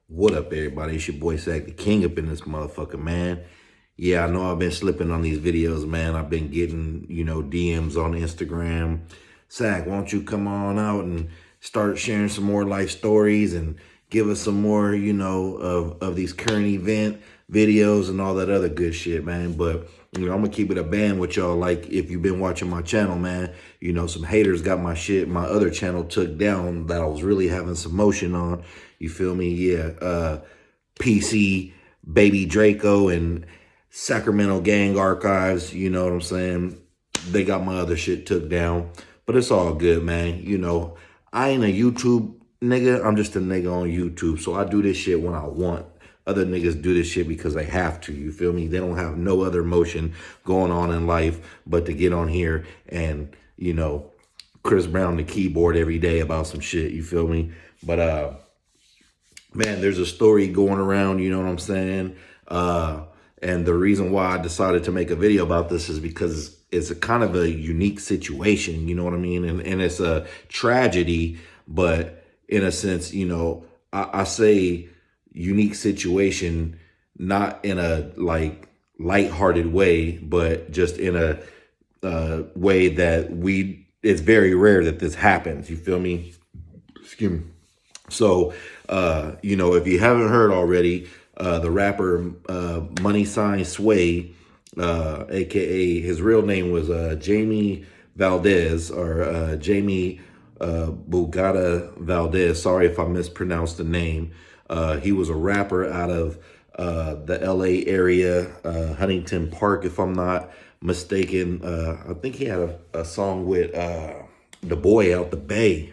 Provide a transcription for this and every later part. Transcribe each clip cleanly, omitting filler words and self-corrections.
What up, everybody? It's your boy Sack the King up in this motherfucker, man. Yeah, I know I've been slipping on these videos, man. I've been getting, DMs on Instagram. Sack, why don't you come on out and start sharing some more life stories and give us some more, of these current event videos and all that other good shit, man. But, I'm going to keep it a band with y'all. Like, if you've been watching my channel, man, some haters got my other channel took down that I was really having some motion on. You feel me? Yeah. PC, Baby Draco, and Sacramento Gang Archives. You know what I'm saying? They got my other shit took down. But it's all good, man. I ain't a YouTube nigga. I'm just a nigga on YouTube. So I do this shit when I want. Other niggas do this shit because they have to. You feel me? They don't have no other motion going on in life but to get on here and, Chris Brown the keyboard every day about some shit. You feel me? But, man, there's a story going around, you know what I'm saying? And the reason why I decided to make a video about this is because it's a kind of a unique situation, you know what I mean? And it's a tragedy, but in a sense, I say unique situation, not in a like lighthearted way, but just in a way that it's very rare that this happens. You feel me? Excuse me. So, if you haven't heard already, the rapper MoneySign Suede, aka his real name was Jamie Valdez or Jamie Bugatti Valdez. Sorry if I mispronounced the name. He was a rapper out of the LA area, Huntington Park, if I'm not mistaken. I think he had a song with The Boy Out the Bay.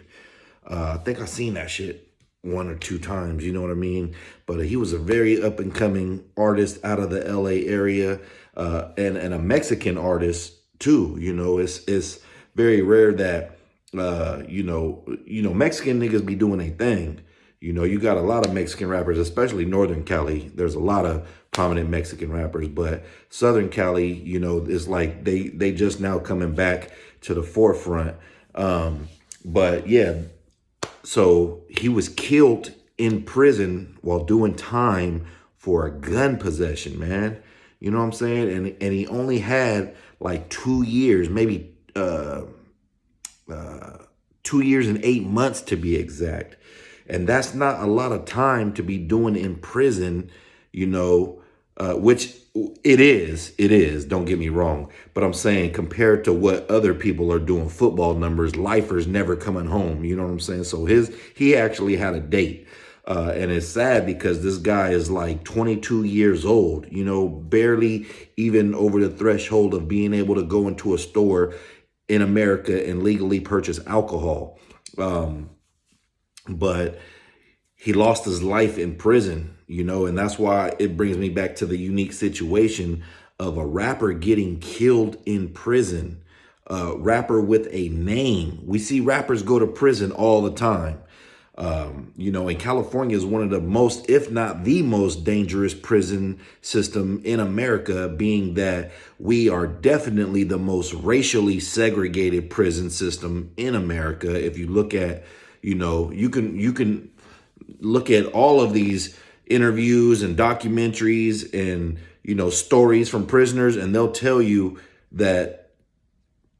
I think I seen that shit one or two times, you know what I mean? But he was a very up and coming artist out of the LA area, and a Mexican artist too. It's very rare that Mexican niggas be doing a thing. You got a lot of Mexican rappers, especially Northern Cali. There's a lot of prominent Mexican rappers, but Southern Cali, it's like they just now coming back to the forefront. But yeah, so he was killed in prison while doing time for a gun possession, man. You know what I'm saying? And he only had like 2 years, maybe 2 years and 8 months to be exact. And that's not a lot of time to be doing in prison, which it is, don't get me wrong. But I'm saying compared to what other people are doing, football numbers, lifers never coming home, you know what I'm saying? So he actually had a date. And it's sad because this guy is like 22 years old, barely even over the threshold of being able to go into a store in America and legally purchase alcohol. But he lost his life in prison, and that's why it brings me back to the unique situation of a rapper getting killed in prison, rapper with a name. We see rappers go to prison all the time. And California is one of the most, if not the most dangerous prison system in America, being that we are definitely the most racially segregated prison system in America. If you look at, you can look at all of these interviews and documentaries and, stories from prisoners, and they'll tell you that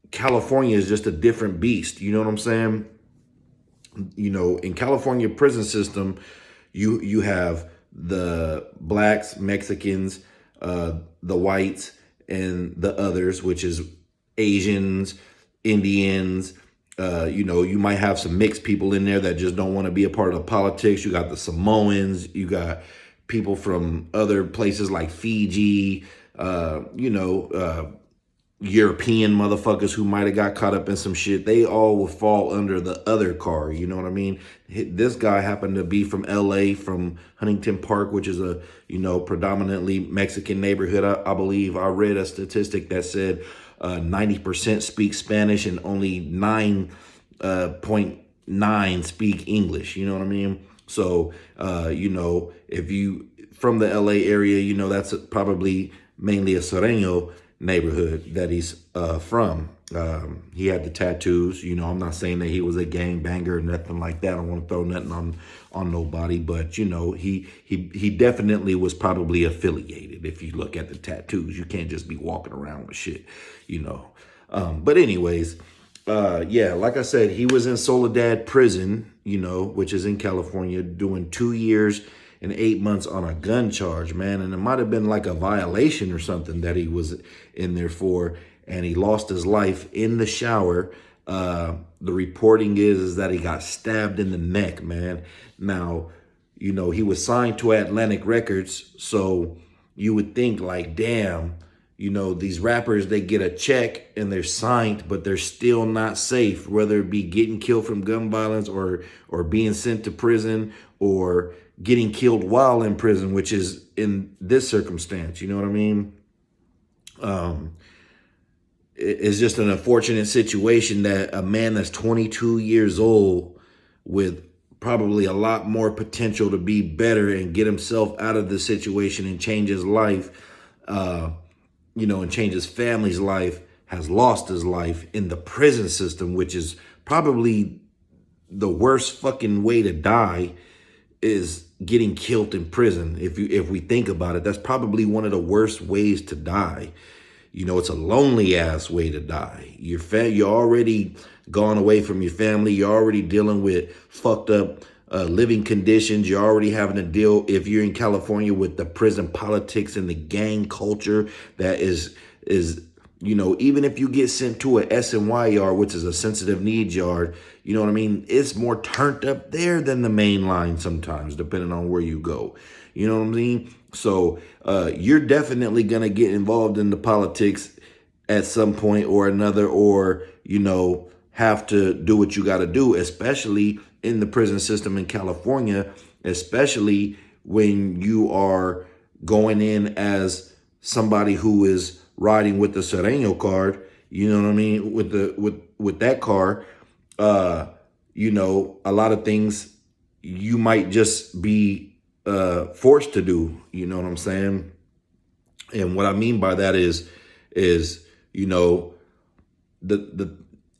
California is just a different beast. You know what I'm saying? In California prison system, you have the blacks, Mexicans, the whites, and the others, which is Asians, Indians. You might have some mixed people in there that just don't want to be a part of the politics. You got the Samoans, you got people from other places like Fiji, European motherfuckers who might have got caught up in some shit. They all will fall under the other car. You know what I mean? This guy happened to be from LA, from Huntington Park, which is a, predominantly Mexican neighborhood. I believe I read a statistic that said 90% speak Spanish and only 9.9 speak English. You know what I mean? So, if you from the LA area, that's probably mainly a Sereno. neighborhood that he's from. He had the tattoos. You know, I'm not saying that he was a gangbanger or nothing like that. I don't want to throw nothing on nobody, but you know, he definitely was probably affiliated. If you look at the tattoos, you can't just be walking around with shit, you know. But anyways, yeah, like I said, he was in Soledad prison, you know, which is in California, doing 2 years and 8 months on a gun charge, man. And it might have been like a violation or something that he was in there for. And he lost his life in the shower. The reporting is that he got stabbed in the neck, man. Now, you know, he was signed to Atlantic Records. So you would think like, damn, you know, these rappers, they get a check and they're signed, but they're still not safe, whether it be getting killed from gun violence or being sent to prison or getting killed while in prison, which is in this circumstance. You know what I mean? It's just an unfortunate situation that a man that's 22 years old with probably a lot more potential to be better and get himself out of the situation and change his life, you know, and change his family's life, has lost his life in the prison system, which is probably the worst fucking way to die, is getting killed in prison. If we think about it, that's probably one of the worst ways to die. You know, it's a lonely ass way to die. You're already gone away from your family. You're already dealing with fucked up living conditions. You're already having to deal, if you're in California, with the prison politics and the gang culture that is, you know, even if you get sent to a SNY yard, which is a sensitive needs yard, you know what I mean? It's more turned up there than the main line sometimes, depending on where you go. You know what I mean? So you're definitely going to get involved in the politics at some point or another, or, you know, have to do what you got to do, especially in the prison system in California, especially when you are going in as somebody who is riding with the Sereno card. You know what I mean? With that car, you know, a lot of things you might just be forced to do. You know what I'm saying? And what I mean by that is you know,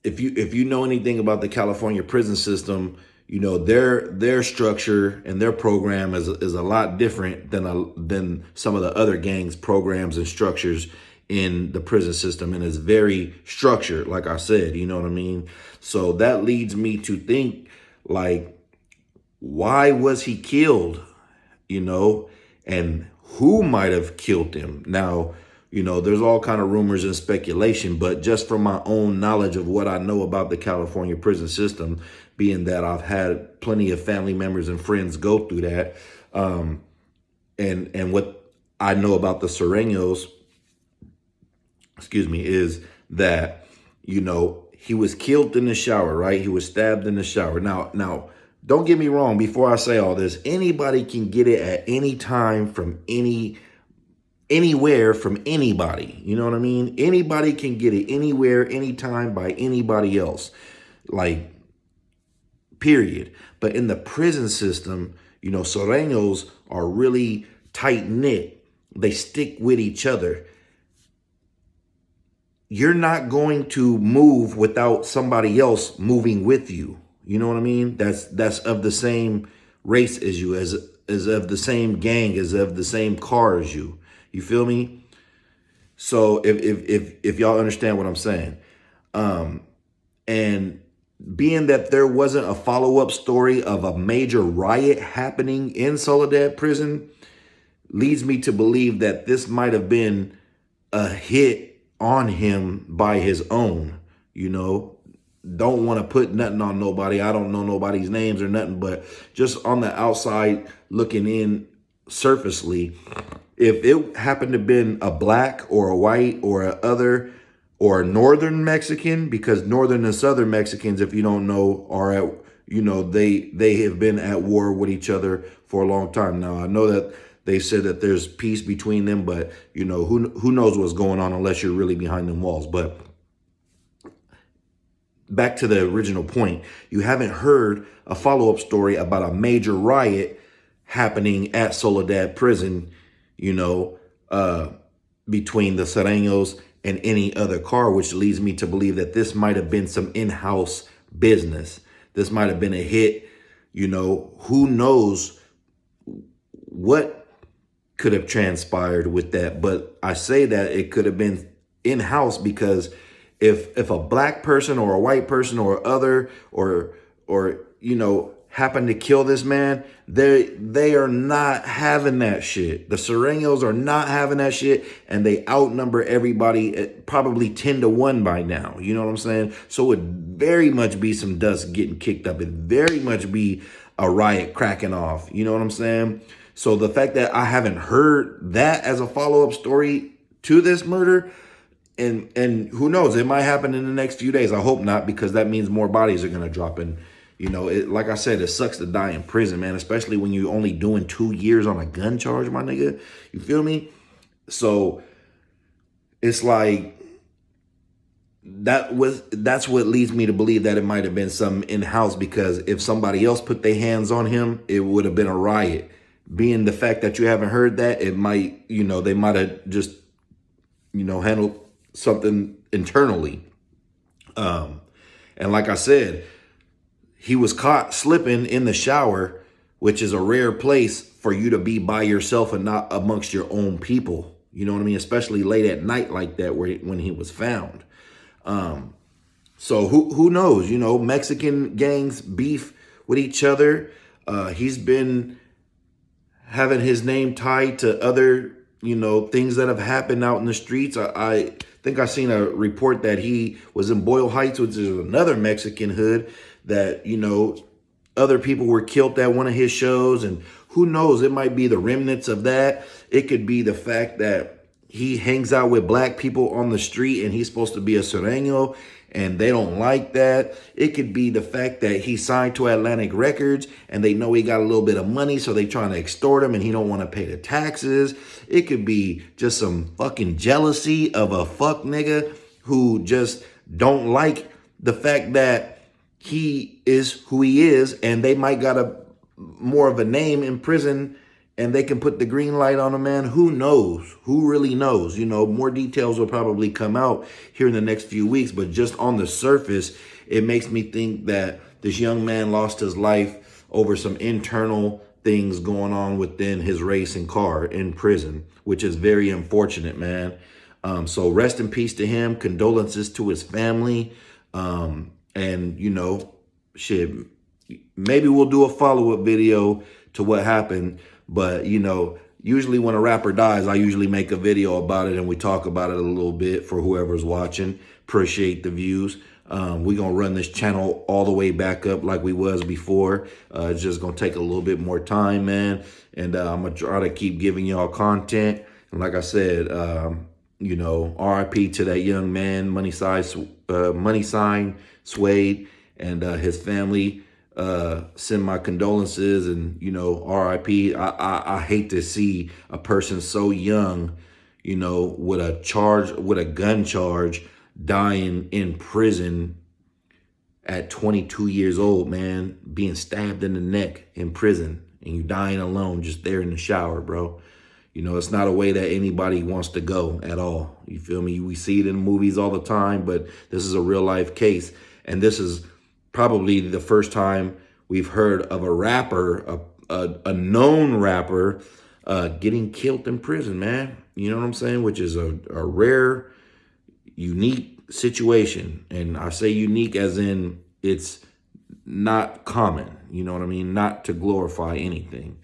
if you know anything about the California prison system, you know, their structure and their program is a lot different than some of the other gangs' programs and structures in the prison system, and it's very structured, like I said. You know what I mean? So that leads me to think, like, why was he killed? You know, and who might have killed him? Now, you know, there's all kind of rumors and speculation, but just from my own knowledge of what I know about the California prison system, being that I've had plenty of family members and friends go through that, and what I know about the Serenos, is that, you know, he was killed in the shower, right? He was stabbed in the shower. Now, don't get me wrong. Before I say all this, anybody can get it at any time from anywhere from anybody. You know what I mean? Anybody can get it anywhere, anytime by anybody else. Like, period. But in the prison system, you know, Serenos are really tight knit. They stick with each other. You're not going to move without somebody else moving with you. You know what I mean? That's of the same race as you, as of the same gang, as of the same car as you. You feel me? So if y'all understand what I'm saying, and being that there wasn't a follow-up story of a major riot happening in Soledad prison, leads me to believe that this might have been a hit on him by his own. You know, don't want to put nothing on nobody. I don't know nobody's names or nothing, but just on the outside looking in surfacely, if it happened to been a black or a white or a other or a northern Mexican, because northern and southern Mexicans, if you don't know, are at, you know, they have been at war with each other for a long time. Now, I know that they said that there's peace between them, but, you know, who knows what's going on unless you're really behind them walls. But back to the original point, you haven't heard a follow-up story about a major riot happening at Soledad prison, you know, between the Serenos and any other car, which leads me to believe that this might have been some in-house business. This might have been a hit. You know, who knows what could have transpired with that. But I say that it could have been in-house because if a black person or a white person or other or you know happen to kill this man, they are not having that shit. The Serenos are not having that shit, and they outnumber everybody at probably 10-1 by now. You know what I'm saying? So it would very much be some dust getting kicked up. It very much be a riot cracking off. You know what I'm saying? So the fact that I haven't heard that as a follow-up story to this murder, and who knows, it might happen in the next few days. I hope not, because that means more bodies are going to drop in. You know, like I said, it sucks to die in prison, man, especially when you're only doing 2 years on a gun charge, my nigga. You feel me? So it's like that's what leads me to believe that it might have been something in-house, because if somebody else put their hands on him, it would have been a riot. Being the fact that you haven't heard that, it might, you know, they might have just, you know, handled something internally. And like I said, he was caught slipping in the shower, which is a rare place for you to be by yourself and not amongst your own people. You know what I mean? Especially late at night like that, when he was found. So who knows? You know, Mexican gangs beef with each other. He's been having his name tied to other, you know, things that have happened out in the streets. I think I seen a report that he was in Boyle Heights, which is another Mexican hood, that, you know, other people were killed at one of his shows. And who knows, it might be the remnants of that. It could be the fact that he hangs out with black people on the street and he's supposed to be a Sereno and they don't like that. It could be the fact that he signed to Atlantic Records and they know he got a little bit of money, so they trying to extort him and he don't want to pay the taxes. It could be just some fucking jealousy of a fuck nigga who just don't like the fact that he is who he is, and they might got a more of a name in prison and they can put the green light on him, man. Who knows? Who really knows? You know, more details will probably come out here in the next few weeks, but just on the surface, it makes me think that this young man lost his life over some internal things going on within his racing car in prison, which is very unfortunate, man. So rest in peace to him. Condolences to his family. And, you know, shit, maybe we'll do a follow-up video to what happened. But, you know, usually when a rapper dies, I usually make a video about it and we talk about it a little bit for whoever's watching. Appreciate the views. We're going to run this channel all the way back up like we was before. It's just going to take a little bit more time, man. And I'm going to try to keep giving y'all content. And like I said, you know, RIP to that young man, MoneySign Suede, and his family. Send my condolences, and, you know, RIP. I hate to see a person so young, you know, with a gun charge, dying in prison at 22 years old, man, being stabbed in the neck in prison, and you dying alone just there in the shower, bro. You know, it's not a way that anybody wants to go at all. You feel me? We see it in movies all the time, but this is a real life case. And this is probably the first time we've heard of a rapper, a known rapper, getting killed in prison, man. You know what I'm saying? Which is a rare, unique situation. And I say unique as in it's not common. You know what I mean? Not to glorify anything.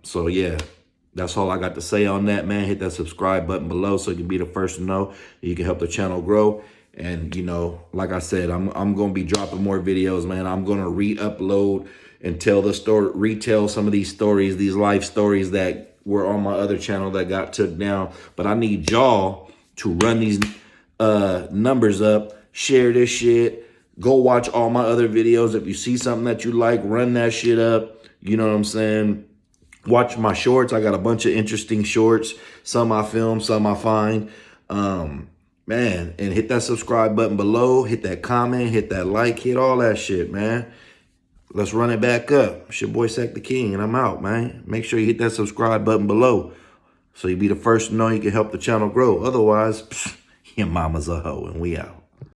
So, yeah. That's all I got to say on that, man. Hit that subscribe button below so you can be the first to know. You can help the channel grow. And, you know, like I said, I'm going to be dropping more videos, man. I'm going to re-upload and tell the story, retell some of these stories, these life stories that were on my other channel that got took down. But I need y'all to run these numbers up, share this shit, go watch all my other videos. If you see something that you like, run that shit up. You know what I'm saying? Watch my shorts. I got a bunch of interesting shorts. Some I film, some I find. Man, and hit that subscribe button below. Hit that comment, hit that like, hit all that shit, man. Let's run it back up. It's your boy Sack the King, and I'm out, man. Make sure you hit that subscribe button below. So you be the first to know you can help the channel grow. Otherwise, your mama's a hoe, and we out.